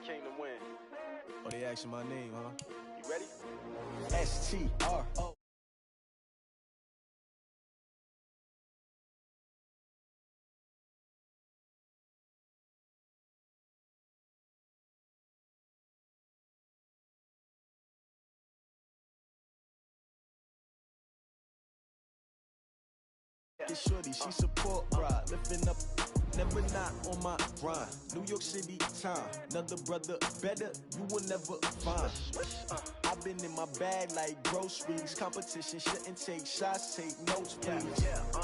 came to win. Oh, they asking my name, huh? You ready? S-T-R-O. Shorty, she support pride, lifting up, never not on my grind. New York City time, another brother better, you will never find. I've been in my bag like groceries, competition shouldn't take shots, take notes, please.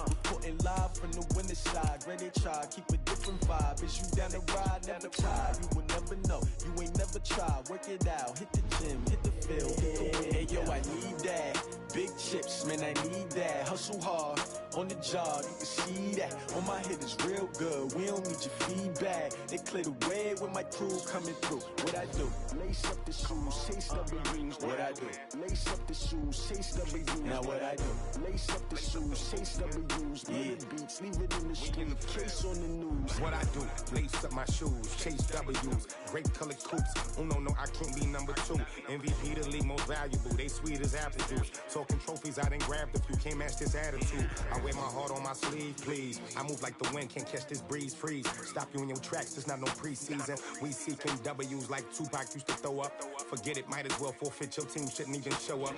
Reporting live from the winner's side, ready to try, keep a different vibe. Is you down the ride, never tired, you will never know, you ain't never tried. Work it out, hit the gym, hit the field, hit the win. Hey yo, I need that, big chips, man, I need that. Hustle hard, on the job, you can see that. On my hit is real good, we don't need your feedback. They clear the way with my crew coming through. What I do? Lace up the shoes, chase W's. What I do? Lace up the shoes, chase W's. Now what I do? Lace up the shoes, chase W's. Yeah. Beats, leave it in the street, case on the news. What I do? Lace up my shoes, chase W's. Great colored coops. Oh no, I can't be number 2. MVP the league most valuable. They sweet as apple juice. Talking trophies, I done grabbed a few. Can't match this attitude. I wear my heart on my sleeve, please. I move like the wind, can't catch this breeze, freeze. Stop you in your tracks, there's not no preseason. We seeking W's like Tupac used to throw up. Forget it, might as well forfeit, your team shouldn't even show up.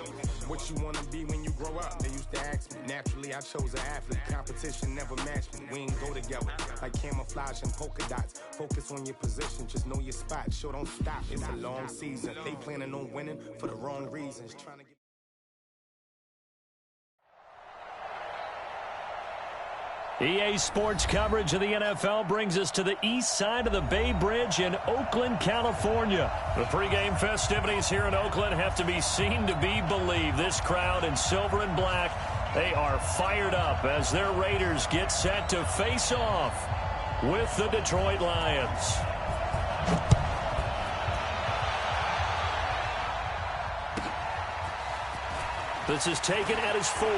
What you wanna be when you grow up? They used to ask me. Naturally, I chose an athlete. Competition never matched me. We ain't go together like camouflage and polka dots. Focus on your position, just know your spot. Show don't stop, it's a long season. They planning on winning for the wrong reasons. Trying to get EA Sports coverage of the NFL brings us to the east side of the Bay Bridge in Oakland, California. The pregame festivities here in Oakland have to be seen to be believed. This crowd in silver and black, they are fired up as their Raiders get set to face off with the Detroit Lions. This is taken at his 4.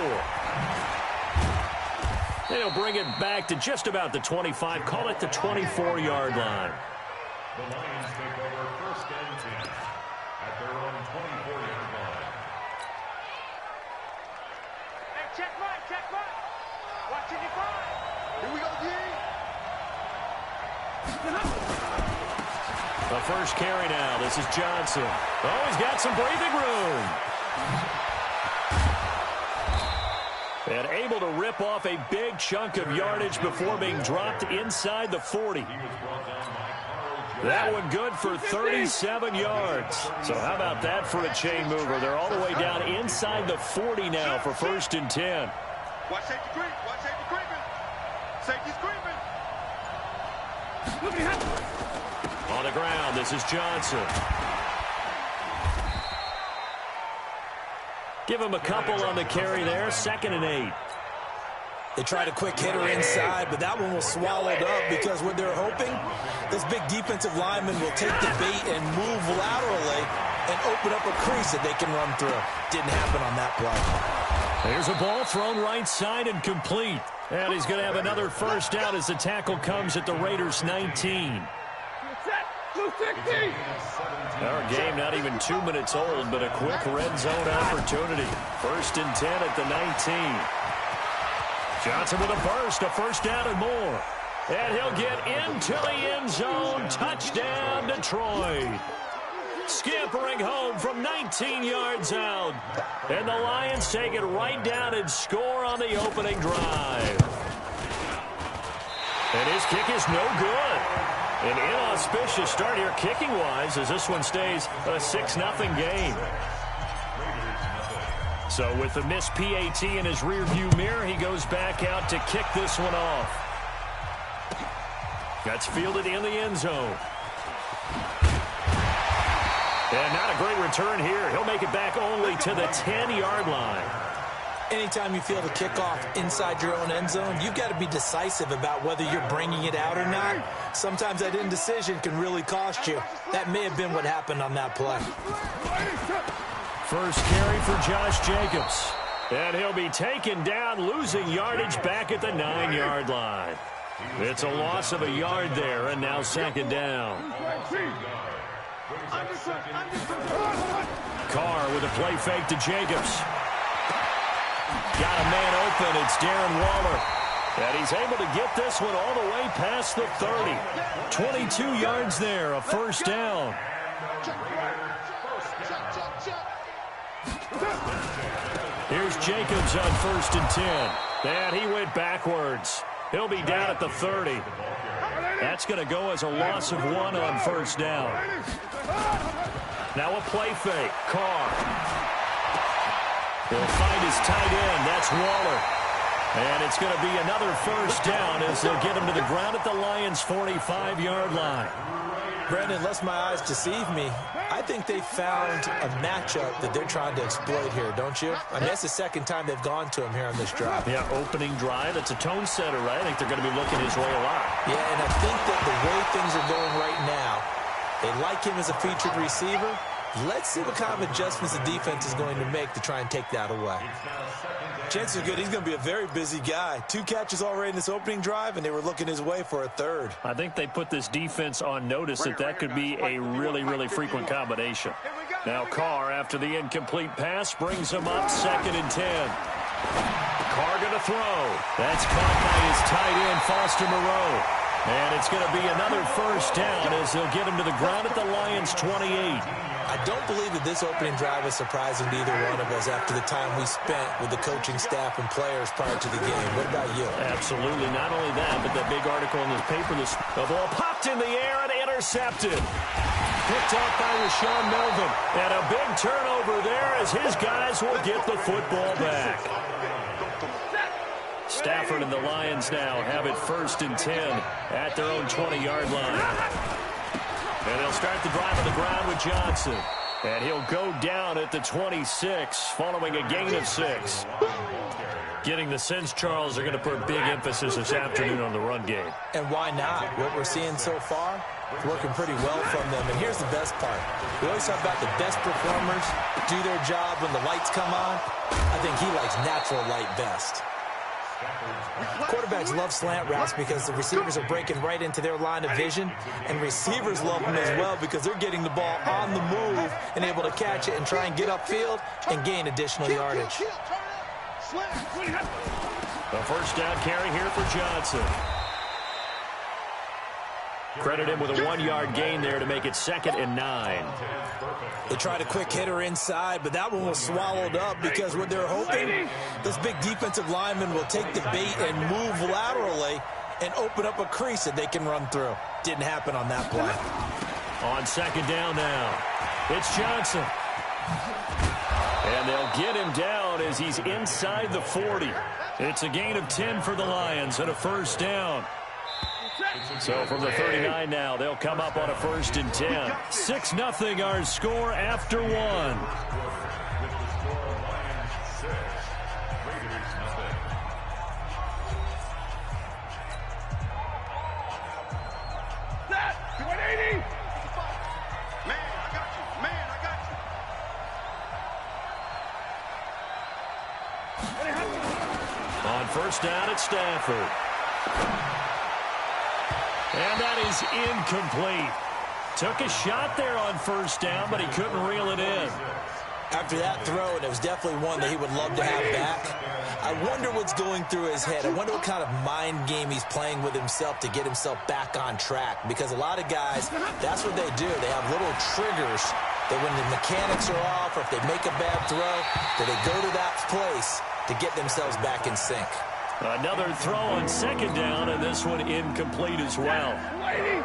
They'll bring it back to just about the 25, call it the 24-yard line. The Lions take over 1st and 10 at their own 24-yard line. Hey, check right. Watching your 5. Here we go, D. The first carry now. This is Johnson. Oh, he's got some breathing room. And able to rip off a big chunk of yardage before being dropped inside the 40. That one good for 37 yards. So how about that for a chain mover? They're all the way down inside the 40 now for 1st and 10. Watch safety creep. Safety's creeping. On the ground, this is Johnson. Give him a couple on the carry there. 2nd and 8. They tried a quick hitter inside, but that one was swallowed up because what they're hoping, this big defensive lineman will take the bait and move laterally and open up a crease that they can run through. Didn't happen on that play. There's a ball thrown right side and complete. And he's going to have another first down as the tackle comes at the Raiders' 19. Our game not even 2 minutes old, but a quick red zone opportunity. 1st and 10 at the 19. Johnson with a burst, a first down and more. And he'll get into the end zone. Touchdown, Detroit. Scampering home from 19 yards out. And the Lions take it right down and score on the opening drive. And his kick is no good. An inauspicious start here kicking-wise as this one stays a 6-0 game. So with the missed PAT in his rearview mirror, he goes back out to kick this one off. That's fielded in the end zone. And not a great return here. He'll make it back only to the 10-yard line. Anytime you feel the kickoff inside your own end zone, you've got to be decisive about whether you're bringing it out or not. Sometimes that indecision can really cost you. That may have been what happened on that play. First carry for Josh Jacobs. And he'll be taken down, losing yardage back at the 9-yard line. It's a loss of a yard there, and now 2nd down. Carr with a play fake to Jacobs. Got a man open. It's Darren Waller. And he's able to get this one all the way past the 30. 22 yards there, a first down. Here's Jacobs on 1st and 10. And he went backwards. He'll be down at the 30. That's going to go as a loss of 1 on 1st down. Now a play fake. Carr will find his tight end. That's Waller. And it's going to be another first down as they'll get him to the ground at the Lions' 45-yard line. Brandon, unless my eyes deceive me, I think they found a matchup that they're trying to exploit here, don't you? I mean, that's the second time they've gone to him here on this drive. Yeah, opening drive. It's a tone setter, right? I think they're going to be looking his way a lot. Yeah, and I think that the way things are going right now, they like him as a featured receiver. Let's see what kind of adjustments the defense is going to make to try and take that away. Chances are good he's going to be a very busy guy. 2 catches already in this opening drive, and they were looking his way for a 3rd. I think they put this defense on notice that could be a really, really frequent combination. Now Carr, after the incomplete pass, brings him up 2nd and 10. Carr going to throw. That's caught by his tight end, Foster Moreau. And it's going to be another first down as they'll get him to the ground at the Lions' 28. I don't believe that this opening drive is surprising to either one of us after the time we spent with the coaching staff and players prior to the game. What about you? Absolutely. Not only that, but that big article in this paper, the ball popped in the air and intercepted. Picked off by Rashawn Melvin. And a big turnover there as his guys will get the football back. Stafford and the Lions now have it 1st and 10 at their own 20-yard line. And they'll start the drive on the ground with Johnson. And he'll go down at the 26 following a gain of 6. Getting the sense, Charles, are going to put big emphasis this afternoon on the run game. And why not? What we're seeing so far, it's working pretty well from them. And here's the best part. We always talk about the best performers do their job when the lights come on. I think he likes natural light best. Quarterbacks love slant routes because the receivers are breaking right into their line of vision, and receivers love them as well because they're getting the ball on the move and able to catch it and try and get upfield and gain additional yardage. A first down carry here for Johnson. Credit him with a 1-yard gain there to make it 2nd and 9. They tried a quick hitter inside, but that one was swallowed up because what they're hoping, this big defensive lineman will take the bait and move laterally and open up a crease that they can run through. Didn't happen on that play. On 2nd down now, it's Johnson. And they'll get him down as he's inside the 40. It's a gain of 10 for the Lions and a first down. So from the 39 now, they'll come up on a 1st and 10. 6-0 our score after 1. On 1st down at Stafford. And that is incomplete. Took a shot there on 1st down, but he couldn't reel it in. After that throw, and it was definitely one that he would love to have back, I wonder what's going through his head. I wonder what kind of mind game he's playing with himself to get himself back on track. Because a lot of guys, that's what they do. They have little triggers that when the mechanics are off or if they make a bad throw, that they go to that place to get themselves back in sync. Another throw on 2nd down, and this one incomplete as well.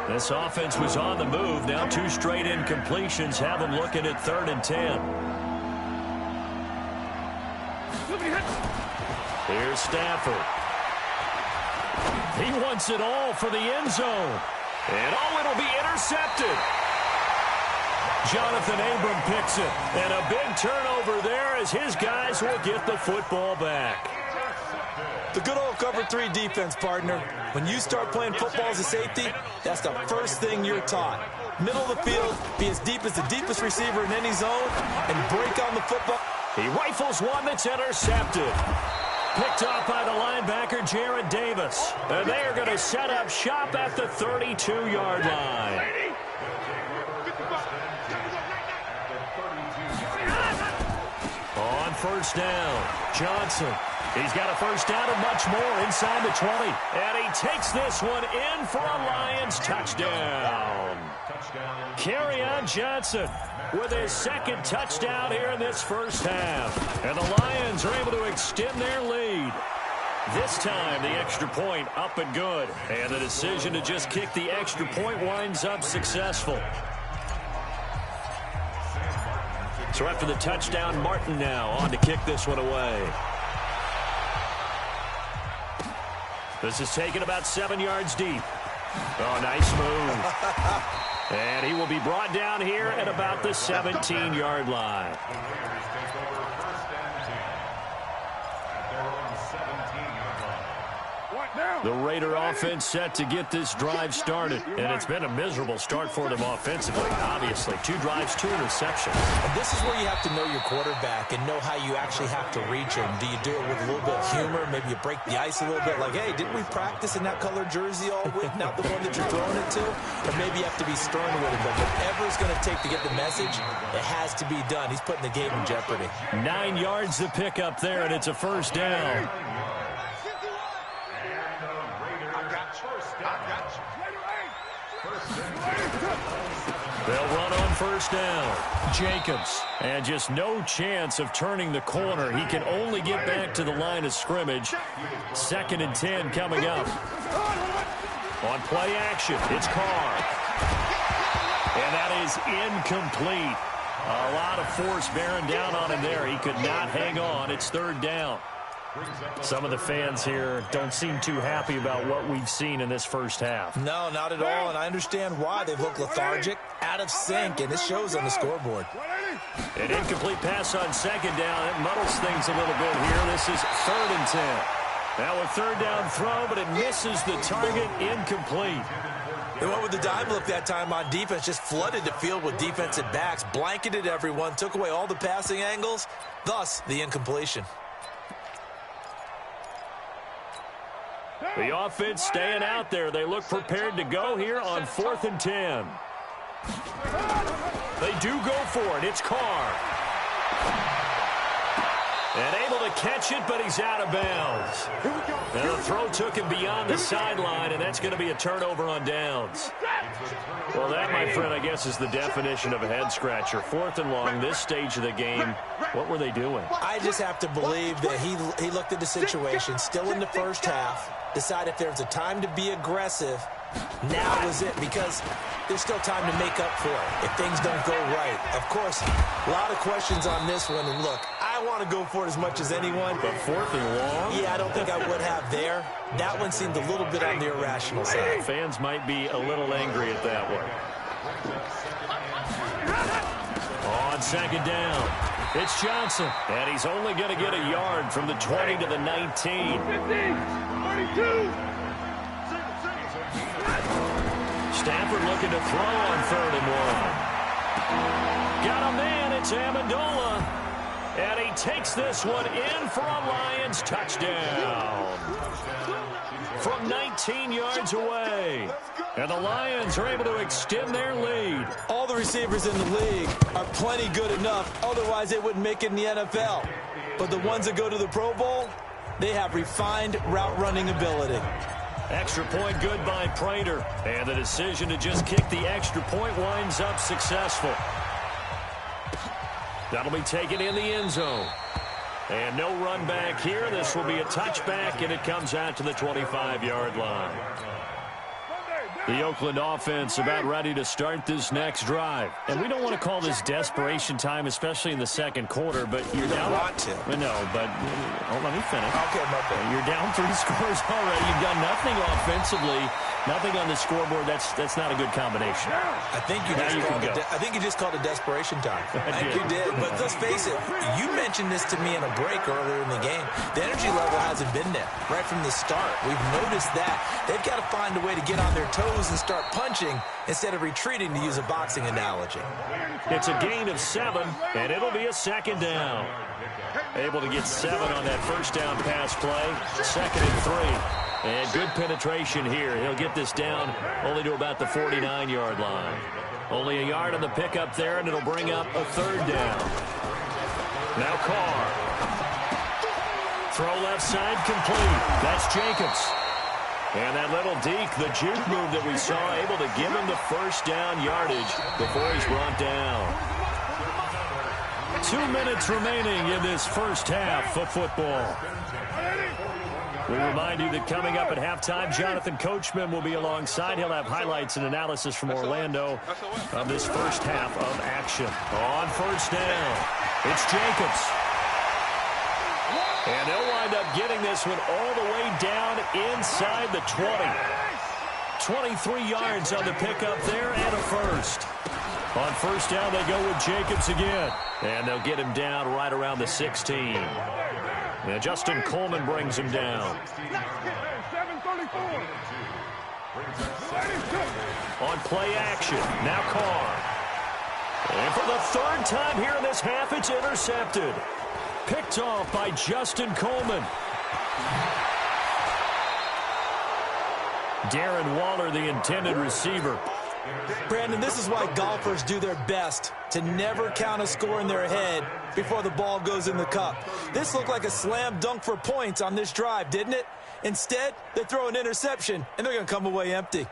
This offense was on the move. Now 2 straight incompletions have them looking at 3rd and 10. Here's Stafford. He wants it all for the end zone. And it'll be intercepted. Jonathan Abram picks it. And a big turnover there as his guys will get the football back. The good old cover 3 defense, partner. When you start playing football as a safety, that's the first thing you're taught. Middle of the field, be as deep as the deepest receiver in any zone, and break on the football. He rifles one that's intercepted. Picked off by the linebacker, Jared Davis. And they are going to set up shop at the 32-yard line. first down. Johnson, he's got a first down and much more inside the 20. And he takes this one in for a Lions touchdown. Kerryon Johnson with his second touchdown here in this first half. And the Lions are able to extend their lead. This time, the extra point up and good. And the decision to just kick the extra point winds up successful. So after the touchdown, Martin now on to kick this one away. This is taken about 7 yards deep. Oh, nice move. And he will be brought down here at about the 17-yard line. The Raider offense set to get this drive started. And it's been a miserable start for them offensively, obviously. 2 drives, 2 interceptions. And this is where you have to know your quarterback and know how you actually have to reach him. Do you do it with a little bit of humor? Maybe you break the ice a little bit. Like, hey, didn't we practice in that colored jersey all week? Not the one that you're throwing it to? Or maybe you have to be stern with it. But whatever it's going to take to get the message, it has to be done. He's putting the game in jeopardy. 9 yards to pick up there, and it's a first down. They'll run on first down. Jacobs. And just no chance of turning the corner. He can only get back to the line of scrimmage. 2nd and 10 coming up. On play action, it's Carr. And that is incomplete. A lot of force bearing down on him there. He could not hang on. It's 3rd down. Some of the fans here don't seem too happy about what we've seen in this first half. No, not at all, and I understand why. They've looked lethargic, out of sync, and it shows on the scoreboard. An incomplete pass on 2nd down. It muddles things a little bit here. This is 3rd and 10. Now a 3rd down throw, but it misses the target. Incomplete. They went with the dime look that time on defense, just flooded the field with defensive backs, blanketed everyone, took away all the passing angles, thus the incompletion. The offense staying out there. They look prepared to go here on 4th and 10. They do go for it. It's Carr. And able to catch it, but he's out of bounds. And the throw took him beyond the sideline, and that's going to be a turnover on downs. Well, that, my friend, I guess is the definition of a head-scratcher. 4th and long, this stage of the game. What were they doing? I just have to believe that he looked at the situation, still in the first half, decided if there was a time to be aggressive, now was it, because there's still time to make up for it if things don't go right. Of course, a lot of questions on this one, and look, I want to go for it as much as anyone. But 4th and long? Yeah, I don't think I would have there. That one seemed a little bit on the irrational side. Fans might be a little angry at that one. On 2nd down, it's Johnson. And he's only going to get a yard from the 20 to the 19. 32. Stafford looking to throw on 3rd and 1. Got a man, it's Amendola. And he takes this one in for a Lions touchdown. From 19 yards away. And the Lions are able to extend their lead. All the receivers in the league are plenty good enough. Otherwise, they wouldn't make it in the NFL. But the ones that go to the Pro Bowl, they have refined route running ability. Extra point good by Prater. And the decision to just kick the extra point winds up successful. That'll be taken in the end zone. And no run back here. This will be a touchback, and it comes out to the 25-yard line. The Oakland offense about ready to start this next drive. And we don't want to call this desperation time, especially in the 2nd quarter, but you're down. You want to. No, but let me finish. Okay, my bad. You're down 3 scores already. You've done nothing offensively, nothing on the scoreboard. That's not a good combination. I think you just called it desperation time. I think you did. But let's face it, you mentioned this to me in a break earlier in the game. The energy level hasn't been there right from the start. We've noticed that. They've got to find a way to get on their toes and start punching instead of retreating, to use a boxing analogy. It's a gain of 7, and it'll be a 2nd down. Able to get 7 on that first down pass play. 2nd and 3. And good penetration here. He'll get this down only to about the 49-yard line. Only a yard on the pickup there, and it'll bring up a 3rd down. Now Carr. Throw left side complete. That's Jacobs. And that little deke, the juke move that we saw, able to give him the first down yardage before he's brought down. 2 minutes remaining in this first half of football. We remind you that coming up at halftime, Jonathan Coachman will be alongside. He'll have highlights and analysis from Orlando of this first half of action. On first down, it's Jacobs. And they'll wind up getting this one all the way down inside the 20. 23 yards on the pickup there and a first. On first down, they go with Jacobs again. And they'll get him down right around the 16. And Justin Coleman brings him down. On play action, now Carr. And for the third time here in this half, it's intercepted. Picked off by Justin Coleman. Darren Waller, the intended receiver. Brandon, this is why golfers do their best to never count a score in their head before the ball goes in the cup. This looked like a slam dunk for points on this drive, didn't it? Instead, they throw an interception, and they're going to come away empty.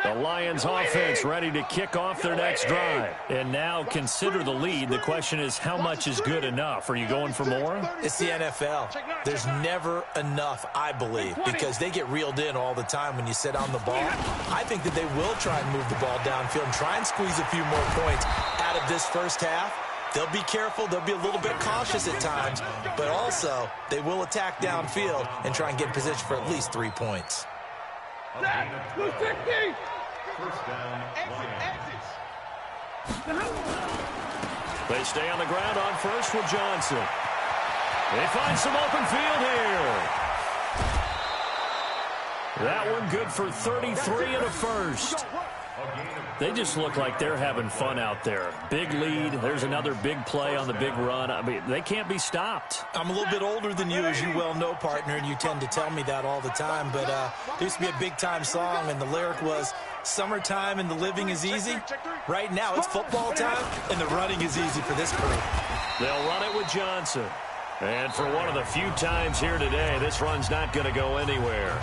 The Lions offense ready to kick off their next drive. And now consider the lead. The question is, how much is good enough? Are you going for more? It's the NFL. There's never enough, I believe, because they get reeled in all the time when you sit on the ball. I think that they will try and move the ball downfield and try and squeeze a few more points out of this first half. They'll be careful. They'll be a little bit cautious at times, but also they will attack downfield and try and get in position for at least 3 points. First down, Lions. They stay on the ground on first with Johnson. They find some open field here. That one good for 33 and a first. They just look like they're having fun out there. Big lead. There's another big play on the big run. I mean, they can't be stopped. I'm a little bit older than you, as you well know, partner, and you tend to tell me that all the time. But there used to be a big-time song, and the lyric was, "Summertime and the living is easy." Right now, it's football time, and the running is easy for this crew. They'll run it with Johnson. And for one of the few times here today, this run's not going to go anywhere.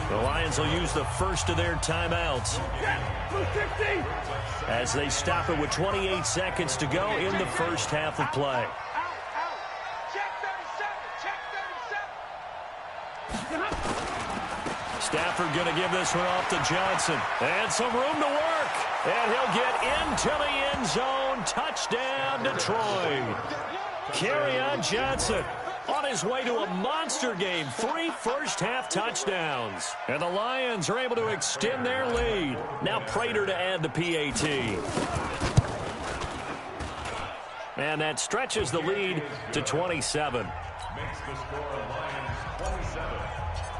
The Lions will use the first of their timeouts as they stop it with 28 seconds to go in the first half of play. Stafford going to give this one off to Johnson. And some room to work. And he'll get into the end zone. Touchdown, Detroit. Kerryon Johnson on his way to a monster game. 3 first-half touchdowns. And the Lions are able to extend their lead. Now Prater to add the PAT. And that stretches the lead to 27. Makes the score Lions 27.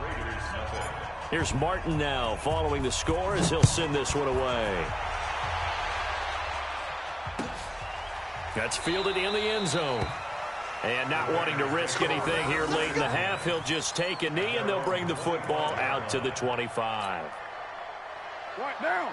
Raiders nothing. Here's Martin now following the score as he'll send this one away. That's fielded in the end zone. And not wanting to risk anything here late in the half, he'll just take a knee, and they'll bring the football out to the 25.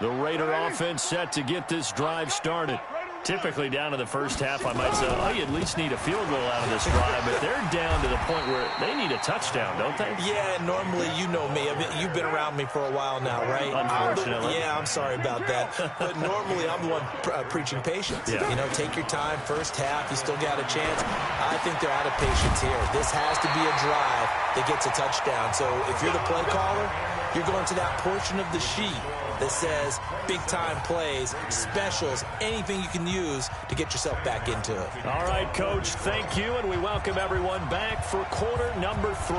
The Raider offense set to get this drive started. Typically down to the first half, I might say, oh, you at least need a field goal out of this drive. But they're down to the point where they need a touchdown, don't they? Yeah, normally, you know me. I mean, you've been around me for a while now, right? Unfortunately. I'm sorry about that. But normally, I'm the one preaching patience. Yeah. You know, take your time. First half, you still got a chance. I think they're out of patience here. This has to be a drive that gets a touchdown. So if you're the play caller, you're going to that portion of the sheet that says big-time plays, specials, anything you can use to get yourself back into it. All right, Coach, thank you, and we welcome everyone back for quarter number 3.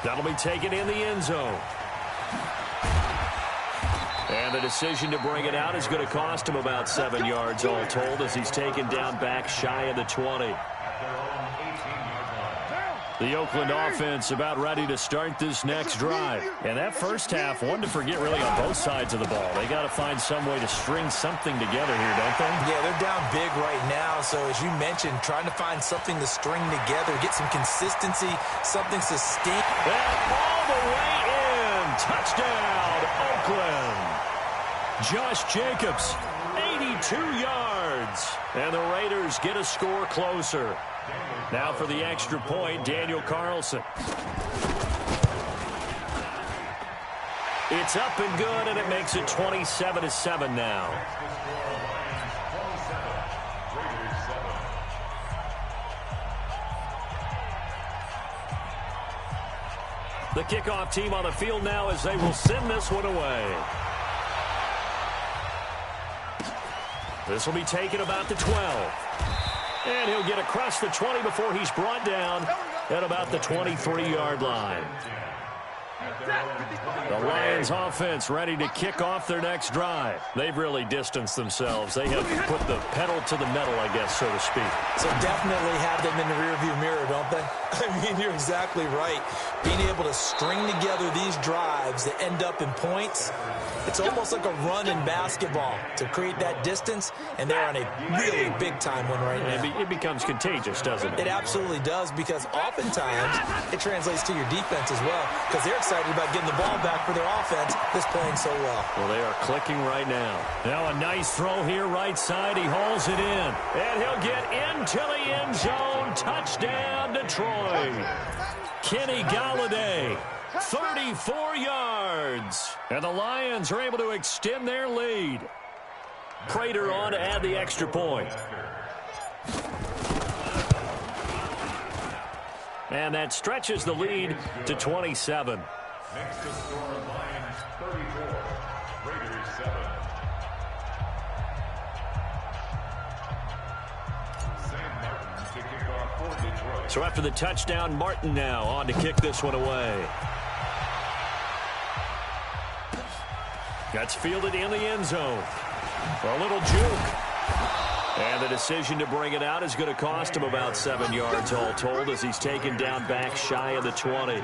That'll be taken in the end zone. And the decision to bring it out is going to cost him about 7 yards all told as he's taken down back shy of the 20. The Oakland offense about ready to start this next drive. And that first half, one to forget really on both sides of the ball. They got to find some way to string something together here, don't they? Yeah, they're down big right now. So as you mentioned, trying to find something to string together, get some consistency, something sustained. And all the way in. Touchdown, Oakland. Josh Jacobs, 82 2 yards. And the Raiders get a score closer. Now for the extra point, Daniel Carlson. It's up and good, and it makes it 27-7 now. The kickoff team on the field now as they will send this one away. This will be taken about the 12. And he'll get across the 20 before he's brought down at about the 23-yard line. The Lions offense ready to kick off their next drive. They've really distanced themselves. They have put the pedal to the metal, I guess, so to speak. So definitely have them in the rearview mirror, don't they? I mean, you're exactly right. Being able to string together these drives that end up in points, it's almost like a run in basketball to create that distance, and they're on a really big-time one right now. It becomes contagious, doesn't it? It absolutely does, because oftentimes it translates to your defense as well, because they're excited about getting the ball back for their offense that's playing so well. Well, they are clicking right now. Now a nice throw here right side. He hauls it in, and he'll get into the end zone. Touchdown, Detroit. Kenny Galladay, 34 yards. And the Lions are able to extend their lead. Prater on to add the extra point. And that stretches the lead to 27. Next to score, Lions 34, Raiders 7. Sam Martin to kick off for Detroit. So after the touchdown, Martin now on to kick this one away. That's fielded in the end zone. For a little juke. And the decision to bring it out is going to cost him about 7 yards all told as he's taken down back shy of the 20. At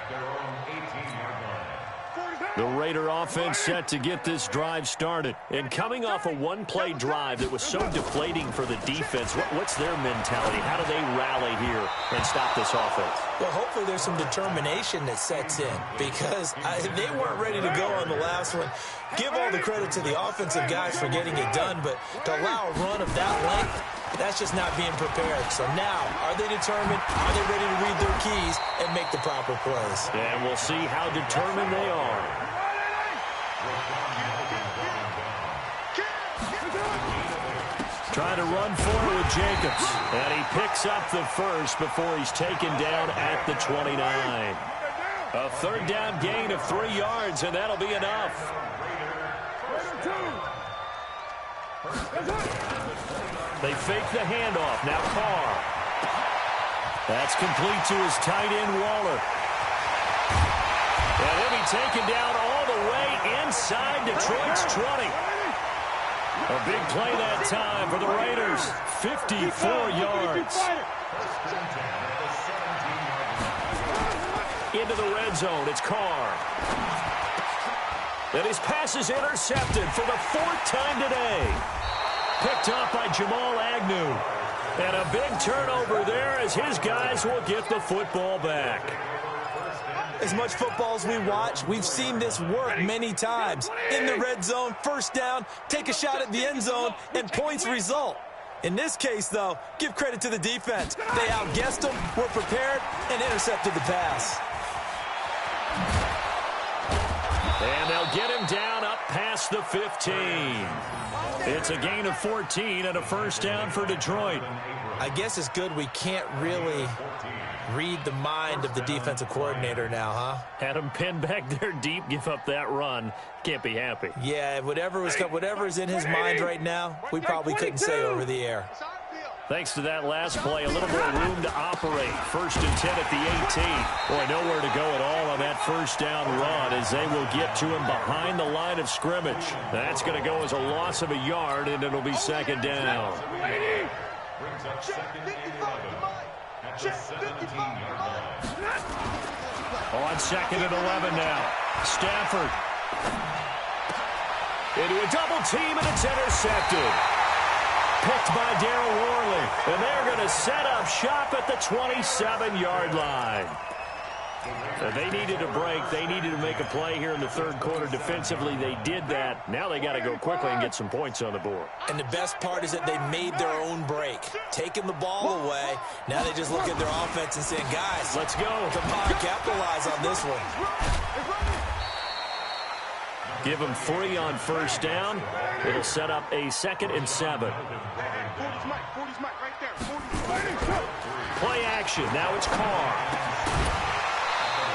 their own 18-yard line. The Raider offense set to get this drive started. And coming off a one-play drive that was so deflating for the defense, what's their mentality? How do they rally here and stop this offense? Well, hopefully there's some determination that sets in, because they weren't ready to go on the last one. Give all the credit to the offensive guys for getting it done, but to allow a run of that length, that's just not being prepared. So now, are they determined? Are they ready to read their keys and make the proper plays? And we'll see how determined they are. Trying to run forward with Jacobs. And he picks up the first before he's taken down at the 29. A third down gain of 3 yards, and that'll be enough. They fake the handoff. Now Carr. That's complete to his tight end, Waller. And he'll be taken down all the way inside Detroit's 20. A big play that time for the Raiders. 54 yards. Into the red zone. It's Carr. And his pass is intercepted for the 4th time today. Picked off by Jamal Agnew. And a big turnover there as his guys will get the football back. As much football as we watch, we've seen this work many times. In the red zone, first down, take a shot at the end zone, and points result. In this case, though, give credit to the defense. They outguessed them, were prepared, and intercepted the pass. And they'll get him down up past the 15. It's a gain of 14 and a first down for Detroit. I guess it's good we can't really read the mind of the defensive coordinator now, huh? Had him pinned back there deep, give up that run. Can't be happy. Yeah, whatever is in his mind right now, we probably couldn't say over the air. Thanks to that last play, a little more room to operate. 1st and 10 at the 18. Boy, nowhere to go at all on that first down run as they will get to him behind the line of scrimmage. That's going to go as a loss of a yard, and it'll be 2nd down. Brings up 2nd and 11 at the 17-yard line. On 2nd and 11 now. Stafford. Into a double team, and it's intercepted. Picked by Darryl Worley, and they're going to set up shop at the 27-yard line. They needed a break. They needed to make a play here in the third quarter. Defensively, they did that. Now they got to go quickly and get some points on the board. And the best part is that they made their own break, taking the ball away. Now they just look at their offense and saying, guys, let's go. Come on, capitalize on this one. Give them 3 on first down. It'll set up a 2nd and 7. Play action. Now it's Carr.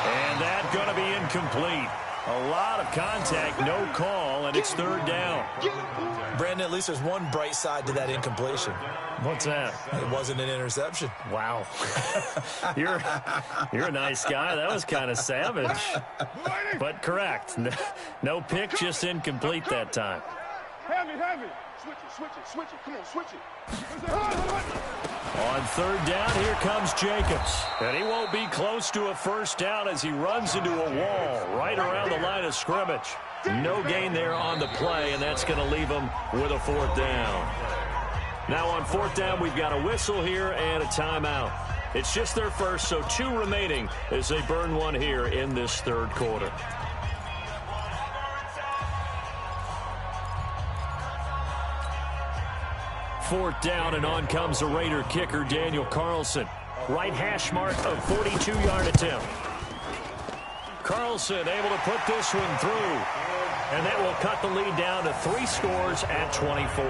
And that's going to be incomplete. A lot of contact, no call, and it's 3rd down. Brandon, at least there's one bright side to that incompletion. What's that? It wasn't an interception. Wow. You're a nice guy. That was kind of savage. But correct. No pick, just incomplete that time. Have it. Switch it. Come on, switch it. On 3rd down, here comes Jacobs. And he won't be close to a first down as he runs into a wall right around the line of scrimmage. No gain there on the play, and that's going to leave him with a 4th down. Now on 4th down, we've got a whistle here and a timeout. It's just their first, so 2 remaining as they burn one here in this 3rd quarter. Fourth down, and on comes the Raider kicker, Daniel Carlson. Right hash mark of 42-yard attempt. Carlson able to put this one through, and that will cut the lead down to 3 scores at 24.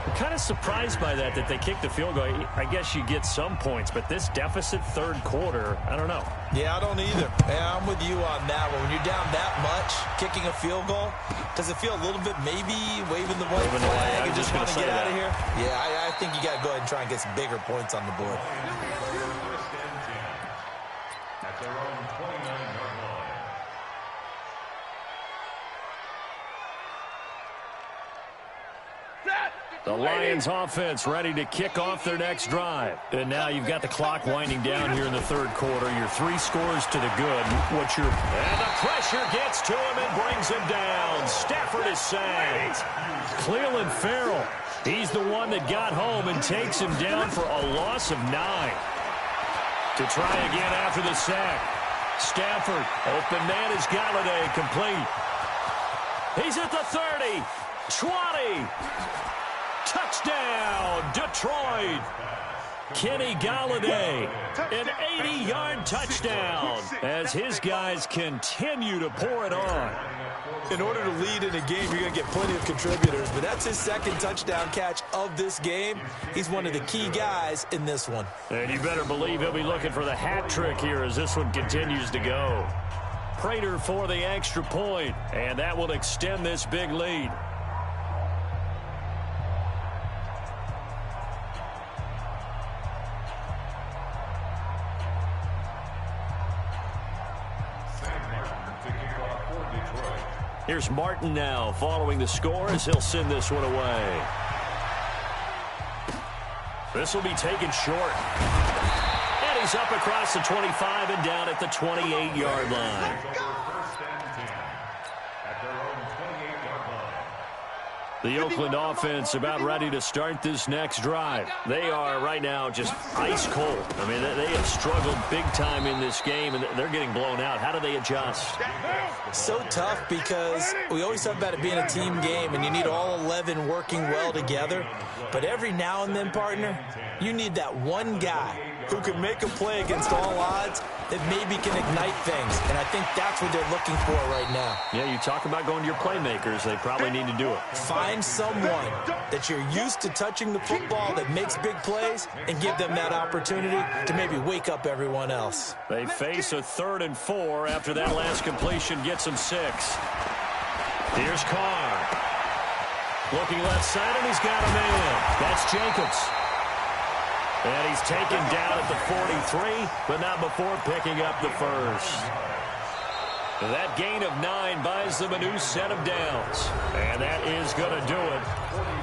I'm kind of surprised by that they kicked the field goal. I guess you get some points, but this deficit 3rd quarter, I don't know. Yeah, I don't either. Yeah, I'm with you on that one. When you're down that much, kicking a field goal, does it feel a little bit maybe waving the white flag and just want to get out of here? Yeah, I think you got to go ahead and try and get some bigger points on the board. At their own 29-yard line. The Lions offense ready to kick off their next drive. And now you've got the clock winding down here in the 3rd quarter. Your 3 scores to the good. And the pressure gets to him and brings him down. Stafford is sacked. Cleveland Farrell, he's the one that got home and takes him down for a loss of 9. To try again after the sack. Stafford, open man is Galladay, complete. He's at the 30, 20. Touchdown, Detroit. Kenny Galladay, an 80-yard touchdown as his guys continue to pour it on. In order to lead in a game, you're going to get plenty of contributors, but that's his 2nd touchdown catch of this game. He's one of the key guys in this one. And you better believe he'll be looking for the hat trick here as this one continues to go. Prater for the extra point, and that will extend this big lead. Here's Martin now following the score as he'll send this one away. This will be taken short. And he's up across the 25 and down at the 28-yard line. The Oakland offense about ready to start this next drive. They are right now just ice cold. I mean, they have struggled big time in this game, and they're getting blown out. How do they adjust? So tough because we always talk about it being a team game, and you need all 11 working well together. But every now and then, partner, you need that one guy who can make a play against all odds that maybe can ignite things. And I think that's what they're looking for right now. Yeah, you talk about going to your playmakers. They probably need to do it. Find someone that you're used to touching the football that makes big plays and give them that opportunity to maybe wake up everyone else. They face a 3rd and 4 after that last completion gets them 6. Here's Carr. Looking left side, and he's got a man. That's Jacobs. And he's taken down at the 43, but not before picking up the first. That gain of 9 buys them a new set of downs. And that is going to do it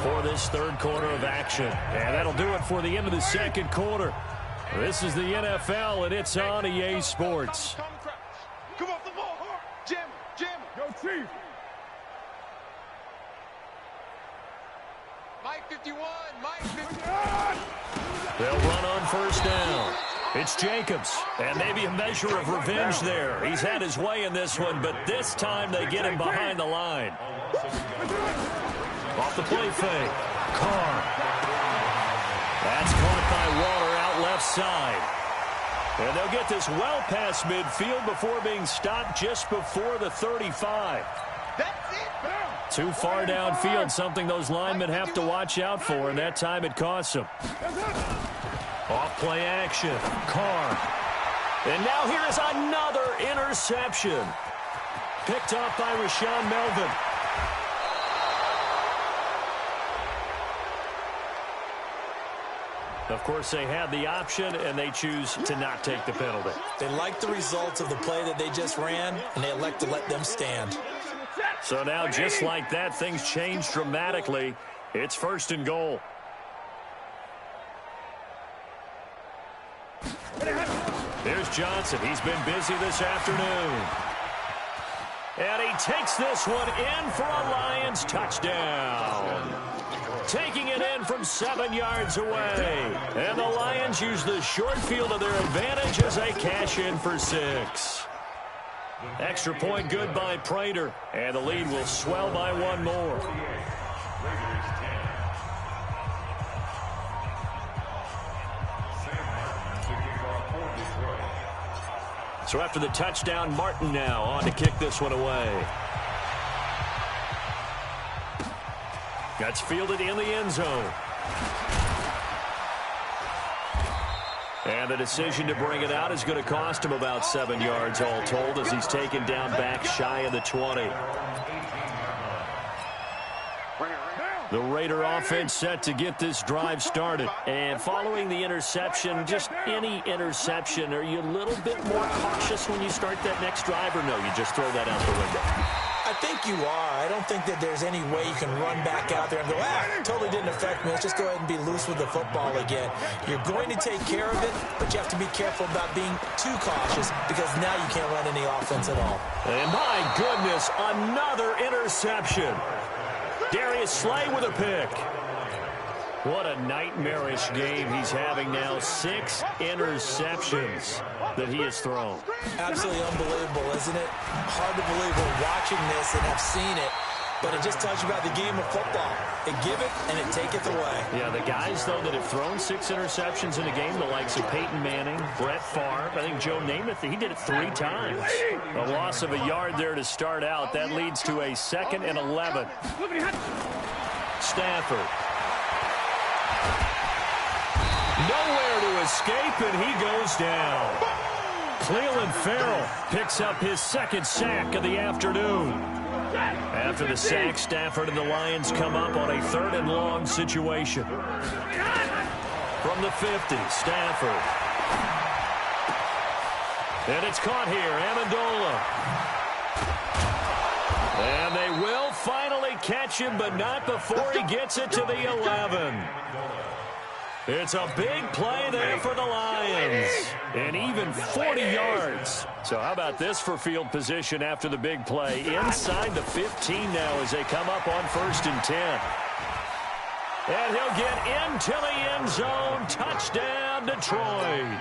for this 3rd quarter of action. And that'll do it for the end of the 2nd quarter. This is the NFL, and it's on EA Sports. Come off the ball hard. Jam it. Go, Chief. Mike 51. They'll run on first down. It's Jacobs, and maybe a measure of revenge there. He's had his way in this one, but this time they get him behind the line. Off the play fake. Carr. That's caught by Waller out left side. And they'll get this well past midfield before being stopped just before the 35. Too far downfield, something those linemen have to watch out for, and that time it costs them. Off play action. Carr. And now here is another interception. Picked off by Rashaan Melvin. Of course, they had the option, and they choose to not take the penalty. They like the results of the play that they just ran, and they elect to let them stand. So now, just like that, things change dramatically. It's 1st and goal. Here's Johnson. He's been busy this afternoon. And he takes this one in for a Lions touchdown. Taking it in from 7 yards away. And the Lions use the short field to their advantage as they cash in for 6. Extra point good by Prater. And the lead will swell by 1 more. So after the touchdown, Martin now on to kick this one away. That's fielded in the end zone. And the decision to bring it out is going to cost him about 7 yards all told as he's taken down back shy of the 20. The Raider offense set to get this drive started. And following the interception, just any interception, are you a little bit more cautious when you start that next drive, or no, you just throw that out the window? I think you are. I don't think that there's any way you can run back out there and go, totally didn't affect me. Let's just go ahead and be loose with the football again. You're going to take care of it, but you have to be careful about being too cautious because now you can't run any offense at all. And my goodness, another interception. Darius Slay with a pick. What a nightmarish game he's having now. 6 interceptions that he has thrown. Absolutely unbelievable, isn't it? Hard to believe we're watching this and have seen it, but it just tells you about the game of football. It give it and it taketh away. Yeah, the guys, though, that have thrown 6 interceptions in a game, the likes of Peyton Manning, Brett Favre, I think Joe Namath, he did it 3 times. A loss of a yard there to start out. That leads to a 2nd and 11. Stafford. Nowhere to escape, and he goes down. Cleveland Farrell picks up his 2nd sack of the afternoon. After the sack, Stafford and the Lions come up on a 3rd and long situation. From the 50, Stafford. And it's caught here, Amendola. And they will finally catch him, but not before he gets it to the 11. It's a big play there for the Lions. And even 40 yards. So how about this for field position after the big play? Inside the 15 now as they come up on 1st and 10. And he'll get into the end zone. Touchdown, Detroit.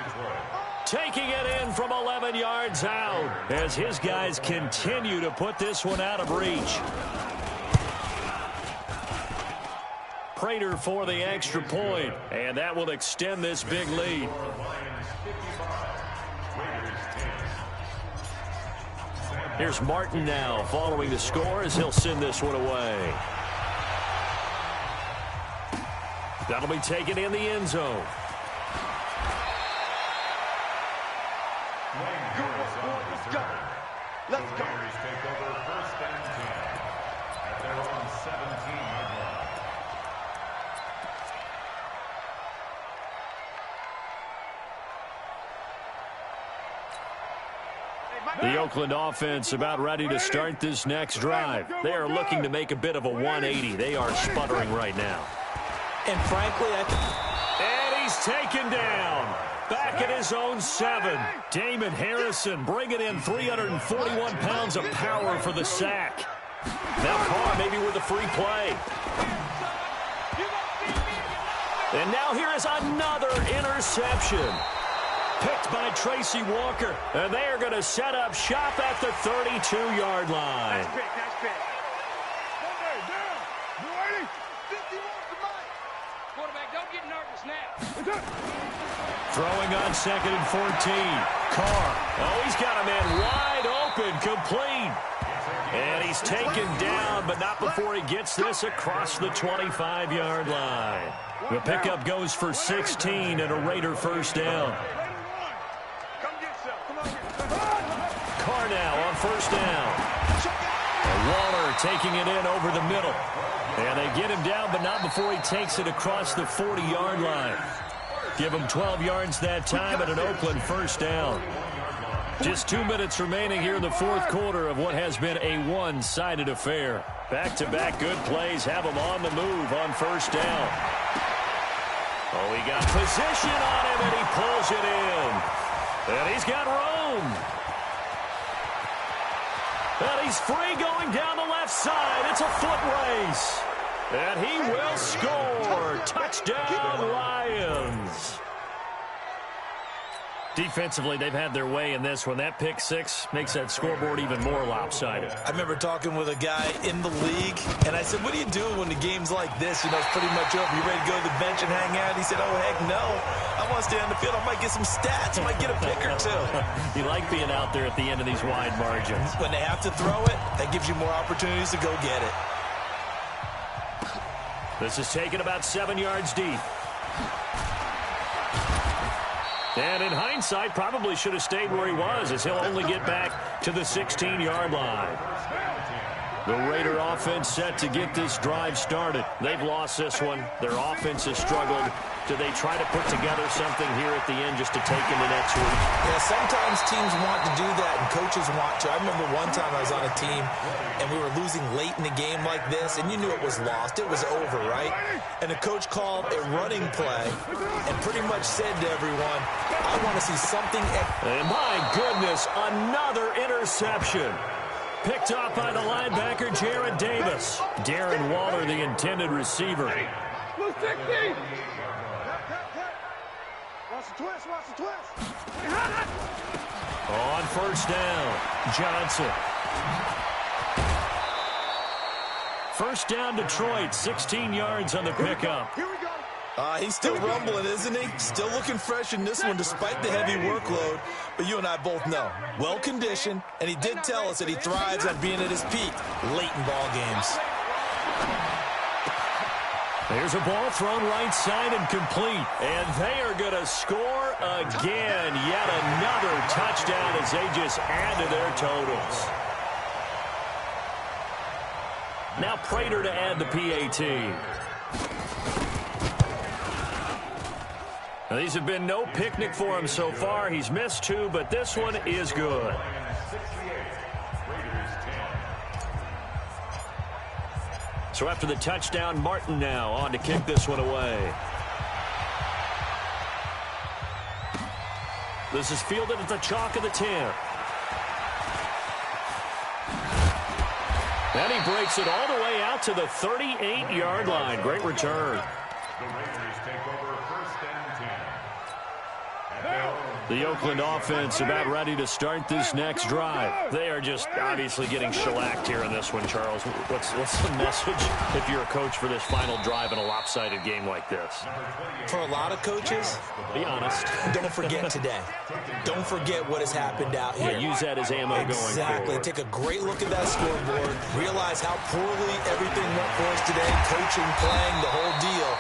Taking it in from 11 yards out as his guys continue to put this one out of reach. Prater for the extra point, and that will extend this big lead. Here's Martin now following the score as he'll send this one away. That'll be taken in the end zone. Let's go. Raiders take over 1st and 10 at their own 17-yard line. The Oakland offense about ready to start this next drive. They are looking to make a bit of a 180. They are sputtering right now. And frankly, And he's taken down. Back at his own 7. Damon Harrison bringing in 341 pounds of power for the sack. Now Carr maybe with a free play. And now here is another interception. picked by Tracy Walker. And they are going to set up shop at the 32-yard line. Nice pick, nice pick. Quarterback, don't get nervous now. Throwing on 2nd and 14. Carr. Oh, he's got a man wide open, complete. And he's taken down, but not before he gets this across the 25-yard line. The pickup goes for 16 and a Raider first down. Carr now on first down. And Waller taking it in over the middle. And they get him down, but not before he takes it across the 40-yard line. Give him 12 yards that time and an Oakland first down. Just 2 minutes remaining here in the fourth quarter of what has been a one-sided affair. Back-to-back good plays have him on the move on first down. Oh, he got position on him, and he pulls it in. And he's got room. And he's free going down the left side. It's a foot race. And he will score. Touchdown, Lions. Defensively, they've had their way in this one. That pick six makes that scoreboard even more lopsided. I remember talking with a guy in the league, and I said, what are you doing when the game's like this? You know, it's pretty much over. You ready to go to the bench and hang out? He said, oh, heck no. I want to stay on the field. I might get some stats. I might get a pick or two. You like being out there at the end of these wide margins. When they have to throw it, that gives you more opportunities to go get it. This is taken about 7 yards deep. And in hindsight, probably should have stayed where he was, as he'll only get back to the 16-yard line. The Raider offense set to get this drive started. They've lost this one. Their offense has struggled. Do they try to put together something here at the end just to take into next week? Yeah, sometimes teams want to do that and coaches want to. I remember one time I was on a team and we were losing late in the game like this, and you knew it was lost. It was over, right? And the coach called a running play and pretty much said to everyone, I want to see something. And my goodness, another interception. Picked off by the linebacker, Jared Davis. Darren Waller, the intended receiver. Watch the twist, watch the twist. On first down, Johnson. First down, Detroit, 16 yards on the pickup. Here we go. He's still rumbling, isn't he? Still looking fresh in this one despite the heavy workload. But you and I both know, well-conditioned, and he did tell us that he thrives on being at his peak late in ball games. There's a ball thrown right side and complete. And they are going to score again. Yet another touchdown as they just add to their totals. Now Prater to add the PAT. Now, these have been no picnic for him so far. He's missed two, but this one is good. So after the touchdown, Martin now on to kick this one away. This is fielded at the chalk of the 10. And he breaks it all the way out to the 38-yard line. Great return. The Raiders take over first and 10. The Oakland offense about ready to start this next drive. They are just obviously getting shellacked here in this one, Charles. What's the message if you're a coach for this final drive in a lopsided game like this? For a lot of coaches, be honest. Don't forget today. Don't forget what has happened out here. Yeah, use that as ammo going forward. Exactly. Take a great look at that scoreboard. Realize how poorly everything went for us today. Coaching, playing, the whole deal.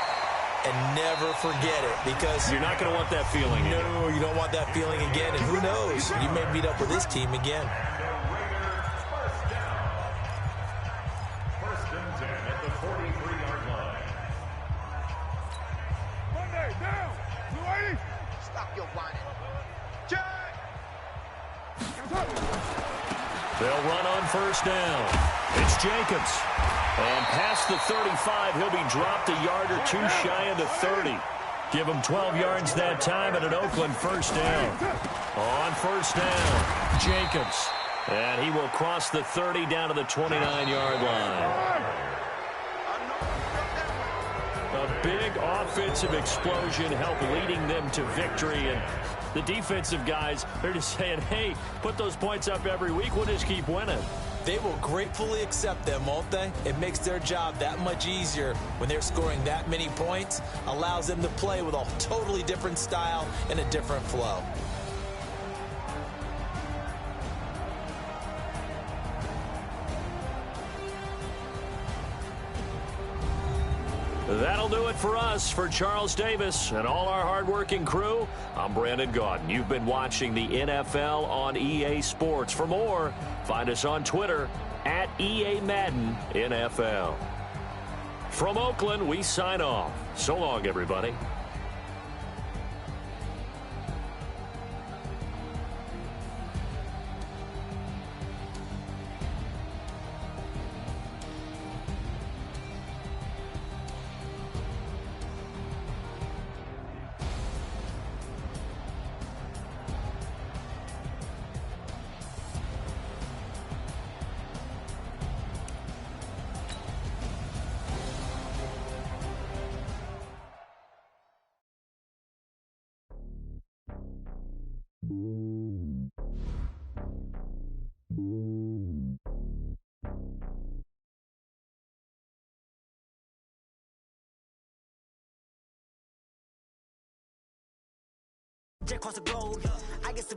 And never forget it, because you're not going to want that feeling again. No, you don't want that feeling again. And who knows? You may meet up with this team again. First and 10 at the 43-yard line. Monday, down. You ready? Stop your whining. Jack! They'll run on first down. It's Jacobs. And past the 35, he'll be dropped a yard or two shy of the 30. Give him 12 yards that time and an Oakland first down. On first down, Jacobs. And he will cross the 30 down to the 29-yard line. A big offensive explosion helped leading them to victory. And The defensive guys, they're just saying, hey, put those points up every week. We'll just keep winning. They will gratefully accept them, won't they? It makes their job that much easier when they're scoring that many points. Allows them to play with a totally different style and a different flow. That'll do it for us. For Charles Davis and all our hardworking crew, I'm Brandon Gaudin. You've been watching the NFL on EA Sports. For more, find us on Twitter at EA Madden NFL. From Oakland, we sign off. So long, everybody. Across the globe, I guess the